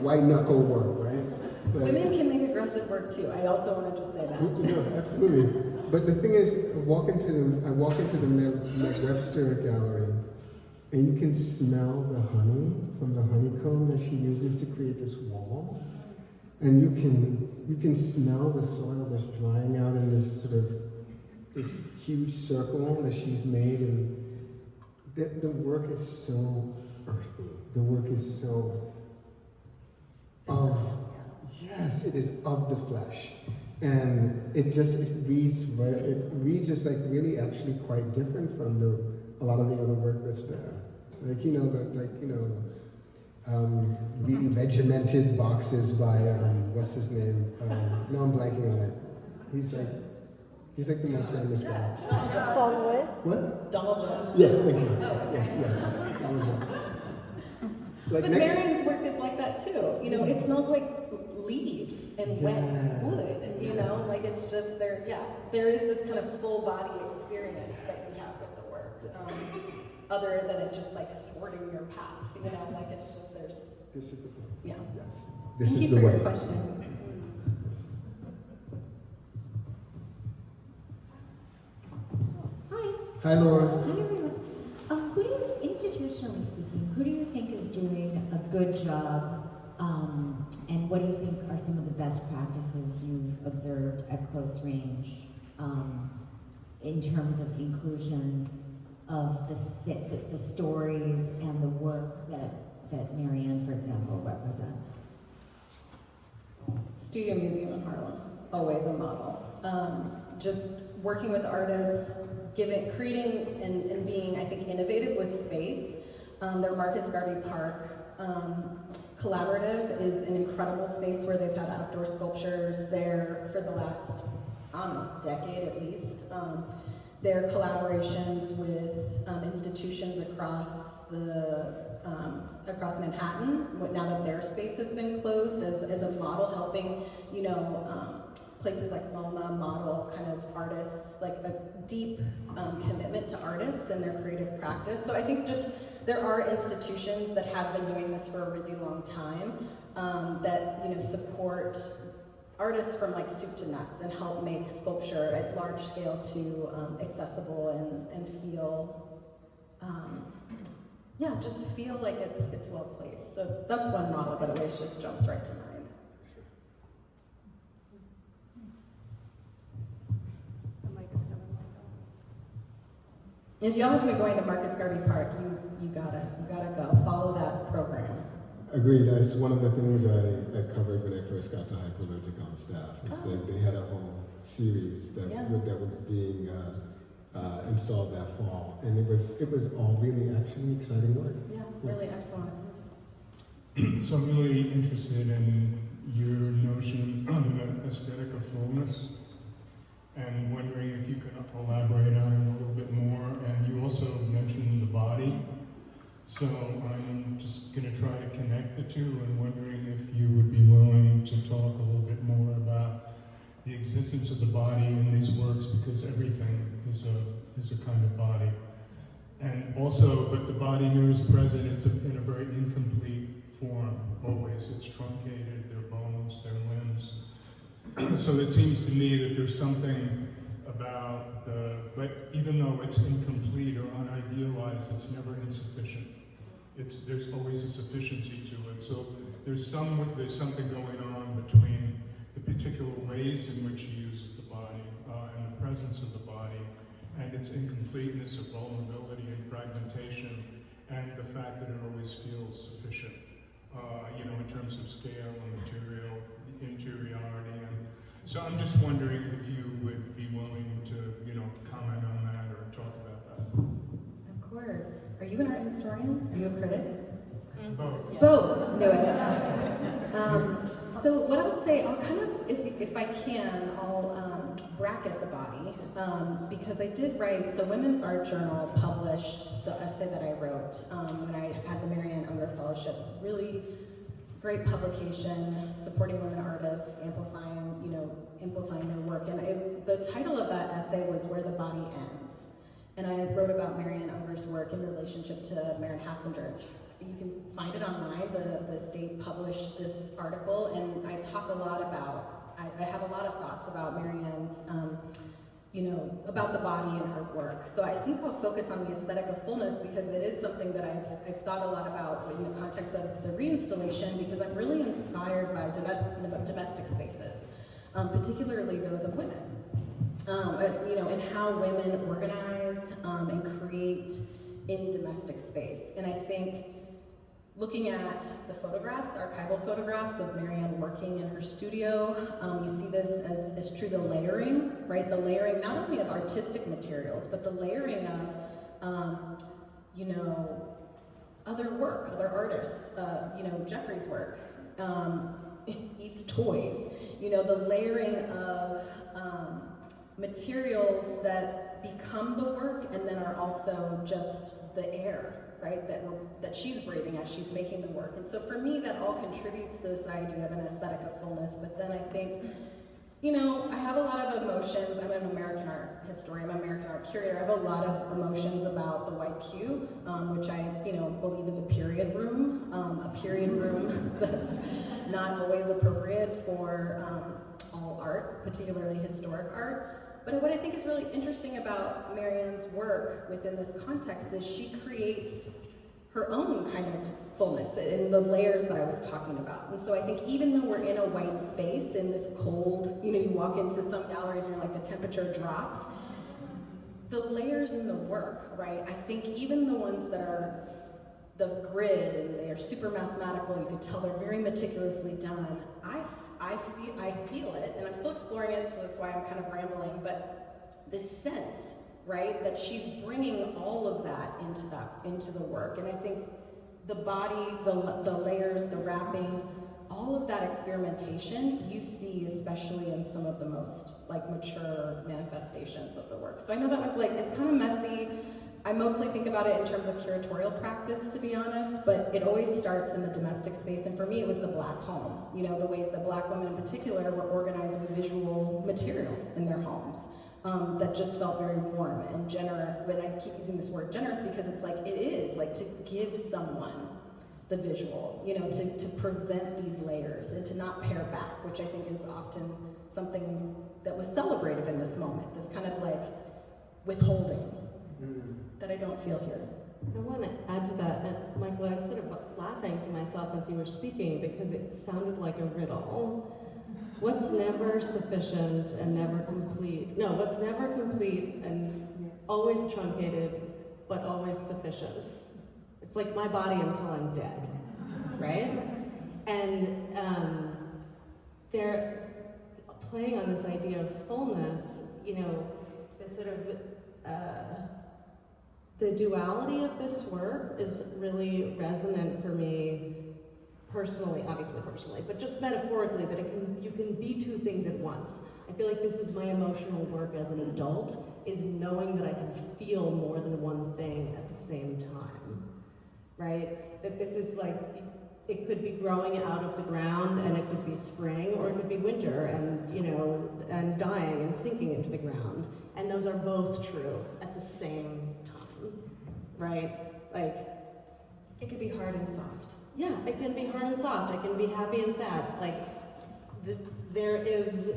Speaker 4: white knuckle work, right? But,
Speaker 3: women can make aggressive work too. I also want to just say that.
Speaker 4: No, absolutely. But the thing is, I walk into the Meg Webster gallery, and you can smell the honey from the honeycomb that she uses to create this wall, and you can smell the soil that's drying out in this huge circle that she's made, and the work is so earthy. The work is so yes, it is of the flesh. And it reads just like really actually quite different from a lot of the other work that's there. Really regimented boxes by what's his name? No, I'm blanking on it. He's like the most famous guy. What?
Speaker 3: Donald Jones.
Speaker 4: Yes, thank you.
Speaker 3: Oh.
Speaker 4: Yes. Donald Jones.
Speaker 3: But Marion's work is like that too. It smells like leaves and wet wood. Like it's just there is this kind of full body experience that you have with the work. Other than it just like thwarting your path. Like it's just
Speaker 4: This is the point.
Speaker 3: Yeah.
Speaker 4: Yes. This
Speaker 3: Thank
Speaker 4: is
Speaker 3: you
Speaker 4: the
Speaker 3: for
Speaker 4: way.
Speaker 3: your question.
Speaker 6: Hi.
Speaker 4: Hi, Laura.
Speaker 6: Hi, everyone. Institutionally speaking, who do you think is doing a good job, and what do you think are some of the best practices you've observed at close range in terms of inclusion of the stories and the work that Marianne, for example, represents?
Speaker 3: Studio Museum in Harlem, always a model. Just working with artists, creating and being, I think, innovative with space. Their Marcus Garvey Park Collaborative is an incredible space where they've had outdoor sculptures there for the last, decade at least. Their collaborations with institutions across Manhattan, now that their space has been closed, as a model, helping, places like MoMA model kind of artists, like a deep commitment to artists and their creative practice. So I think just there are institutions that have been doing this for a really long time that support artists from like soup to nuts and help make sculpture at large scale to accessible and feel yeah, just feel like it's well placed. So that's one model that always just jumps right to mind. If y'all have been going to Marcus Garvey Park, you gotta go. Follow that program.
Speaker 4: Agreed. That's one of the things I covered when I first got to Hyperlogic on staff. They had a whole series that was being installed that fall, and it was all really actually exciting work.
Speaker 3: Yeah, really excellent.
Speaker 7: So I'm really interested in your notion of the aesthetic of fullness, and wondering if you could elaborate on it a little bit more. And you also mentioned the body, so I'm just going to try to connect the two, and wondering if you would be willing to talk a little bit more about the existence of the body in these works, because everything is a kind of body. And also, but the body here is present, it's in a very incomplete form, always. It's truncated, their bones, their limbs. So it seems to me that there's something about but even though it's incomplete or unidealized, it's never insufficient. There's always a sufficiency to it. So there's something going on between the particular ways in which he uses the body and the presence of the body, and its incompleteness of vulnerability and fragmentation, and the fact that it always feels sufficient, in terms of scale and material, interiority. And so I'm just wondering if you would be willing to, comment on that or talk about that.
Speaker 3: Of course. Are you an art historian? Are you a critic?
Speaker 7: Both.
Speaker 3: Yes. Both. No way. So what I'll say, I'll kind of, if I can, I'll bracket the body, because I did write, so Women's Art Journal published the essay that I wrote when I had the Marianne Unger Fellowship. Really great publication, supporting women artists, amplifying their work. And the title of that essay was Where the Body Ends. And I wrote about Marianne Unger's work in relationship to Maren Hassinger. You can find it online. The state published this article, and I talk a lot about, I have a lot of thoughts about Marianne's, about the body and her work. So I think I'll focus on the aesthetic of fullness, because it is something that I've thought a lot about in the context of the reinstallation, because I'm really inspired by domestic spaces, particularly those of women. And how women organize and create in domestic space. And I think looking at the photographs, the archival photographs of Marianne working in her studio, you see this as true, the layering, right? The layering not only of artistic materials, but the layering of, other work, other artists, Jeffrey's work, Eve's toys, the layering of materials that become the work and then are also just the air, right, that she's breathing as she's making the work. And so for me, that all contributes to this idea of an aesthetic of fullness. But then I think, I have a lot of emotions. I'm an American art historian, I'm an American art curator. I have a lot of emotions about the White Cube, which I, believe is a period room that's not always appropriate for all art, particularly historic art. But what I think is really interesting about Marianne's work within this context is she creates her own kind of fullness in the layers that I was talking about. And so I think even though we're in a white space, in this cold, you walk into some galleries and you're like, the temperature drops, the layers in the work, right? I think even the ones that are the grid and they are super mathematical, you can tell they're very meticulously done. I feel it, and I'm still exploring it, so that's why I'm kind of rambling, but this sense, right, that she's bringing all of that into the work. And I think the body, the layers, the wrapping, all of that experimentation you see especially in some of the most mature manifestations of the work. So I know that was it's kind of messy. I mostly think about it in terms of curatorial practice, to be honest, but it always starts in the domestic space, and for me it was the Black home. The ways that Black women in particular were organizing visual material in their homes that just felt very warm and generous. And I keep using this word generous because it's it is to give someone the visual, to present these layers and to not pare back, which I think is often something that was celebrated in this moment, this kind of withholding. That I don't feel here.
Speaker 2: I want to add to that, and Michael, I was sort of laughing to myself as you were speaking because it sounded like a riddle. What's never sufficient and never complete? No, what's never complete and always truncated, but always sufficient? It's like my body until I'm dead, right? And they're playing on this idea of fullness, you know, the sort of the duality of this work is really resonant for me personally, obviously personally, but just metaphorically, that you can be two things at once. I feel like this is my emotional work as an adult, is knowing that I can feel more than one thing at the same time, right? That this is like, it could be growing out of the ground and it could be spring, or it could be winter and, you know, and dying and sinking into the ground. And those are both true at the same time, right? Like,
Speaker 3: It could be hard and soft.
Speaker 2: yeah, it can be hard and soft. It can be happy and sad. Like, there is,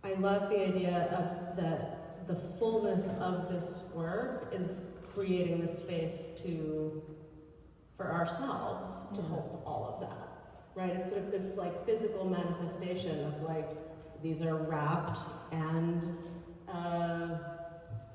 Speaker 2: I love the idea of that the fullness of this work is creating the space for ourselves to hold all of that, right? It's sort of this like physical manifestation of like, these are wrapped and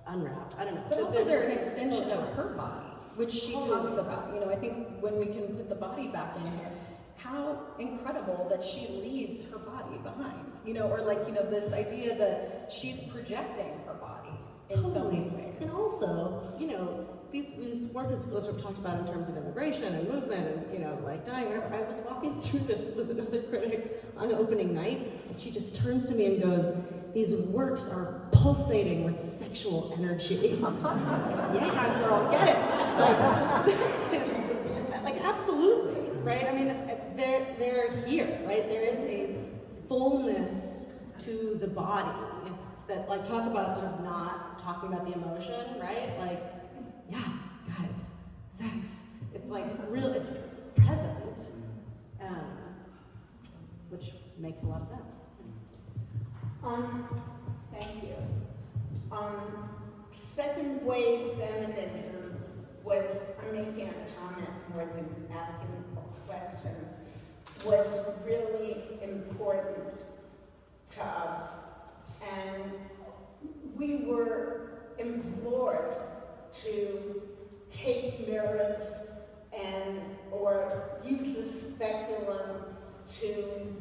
Speaker 2: unwrapped. I don't know.
Speaker 3: But also they're an extension of her body, which she talks about. You know, I think when we can put the body back in here, how incredible that she leaves her body behind. You know, or like, you know, this idea that she's projecting her body in so many ways.
Speaker 2: And also, you know, this work is sort of talked about in terms of immigration and movement and, you know, like dying, whatever. I was walking through this with another critic on opening night, and she just turns to me and goes, "These works are pulsating with sexual energy." I was like, yeah, girl, get it. Like, this is, like, absolutely, right? I mean, they're here, right? There is a fullness to the body that, like, talk about sort of not talking about the emotion, right? Like, yeah, guys, sex. It's like real, it's present, which makes a lot of sense.
Speaker 8: Thank you. Second wave feminism was, I'm making a comment more than asking a question, was really important to us. And we were implored to take mirrors and or use a speculum to,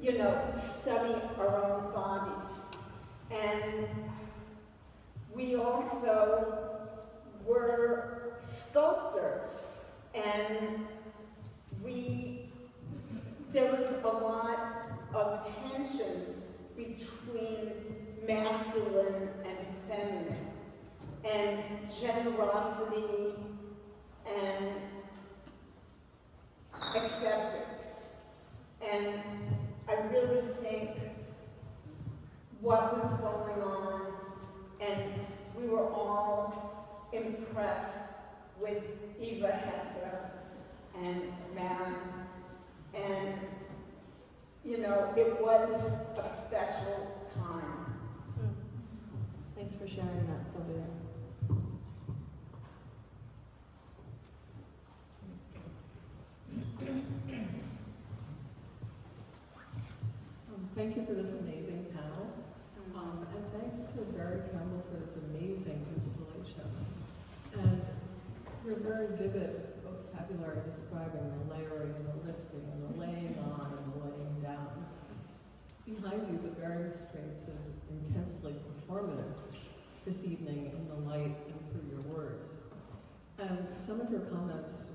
Speaker 8: you know, study our own bodies. And we also were sculptors, and there was a lot of tension between masculine and feminine, and generosity and acceptance. And I really think what was going on, and we were all impressed with Eva Hesse and Marion, and you know, it was a special time.
Speaker 2: Thanks for sharing that, Sylvia.
Speaker 9: Thank you for this amazing panel, and thanks to Barry Campbell for this amazing installation. And your very vivid vocabulary describing the layering and the lifting and the laying on and the laying down. Behind you, the Bering Strait is intensely performative this evening in the light and through your words. And some of your comments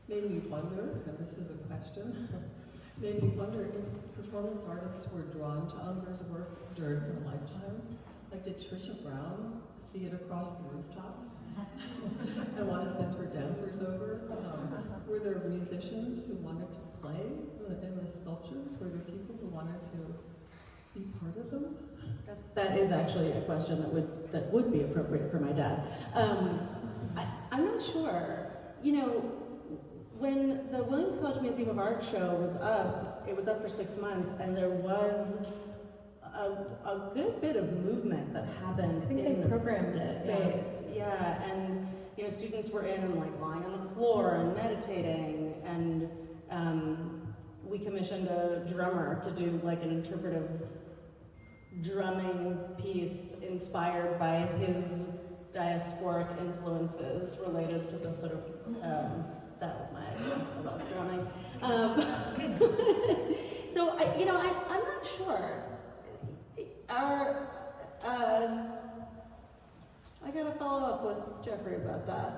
Speaker 9: made me wonder, and this is a question, made me wonder if performance artists were drawn to Unger's work during her lifetime. Like, did Trisha Brown see it across the rooftops and want to send her dancers over? Were there musicians who wanted to play in the sculptures? Were there people who wanted to be part of them?
Speaker 2: That is actually a question that would be appropriate for my dad. I'm not sure. You know, when the Williams College Museum of Art show was up, it was up for 6 months, and there was a good bit of movement that happened
Speaker 3: I think
Speaker 2: in
Speaker 3: they
Speaker 2: the
Speaker 3: programmed it, yeah.
Speaker 2: space. Yeah, and you know, students were in and like lying on the floor and meditating, and we commissioned a drummer to do like an interpretive drumming piece inspired by his diasporic influences related to the sort of that was my idea. I love drumming. So I'm not sure. I gotta follow up with Jeffrey about that.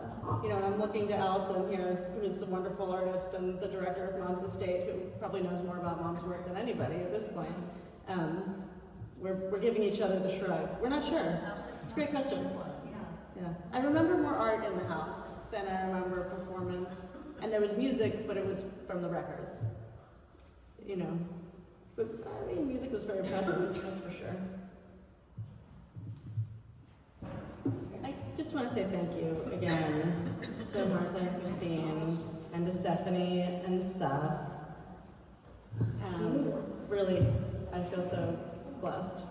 Speaker 2: You know, and I'm looking to Allison here, who's a wonderful artist and the director of Mom's Estate, who probably knows more about Mom's work than anybody at this point. We're giving each other the shrug. We're not sure. It's a great question. Yeah. I remember more art in the house than I remember performance. And there was music, but it was from the records. You know. But I mean, music was very present, that's for sure. I just want to say thank you again to Martha and Christine, and to Stephanie and Seph. Really, I feel so blessed.